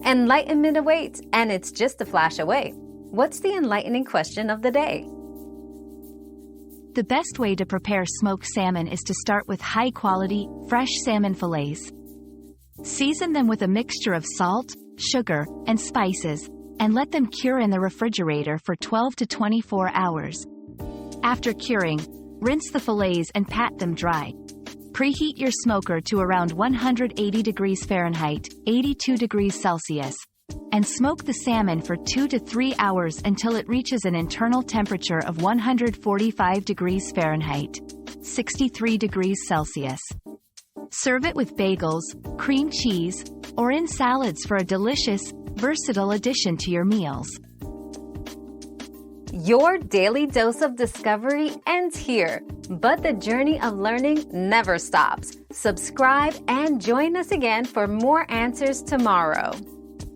Enlightenment awaits, and it's just a flash away. What's the enlightening question of the day? The best way to prepare smoked salmon is to start with high-quality, fresh salmon fillets. Season them with a mixture of salt, sugar, and spices, and let them cure in the refrigerator for 12 to 24 hours. After curing, rinse the fillets and pat them dry. Preheat your smoker to around 180 degrees Fahrenheit, 82 degrees Celsius, and smoke the salmon for 2 to 3 hours until it reaches an internal temperature of 145 degrees Fahrenheit, 63 degrees Celsius. Serve it with bagels, cream cheese, or in salads for a delicious, versatile addition to your meals. Your daily dose of discovery ends here, but the journey of learning never stops. Subscribe and join us again for more answers tomorrow.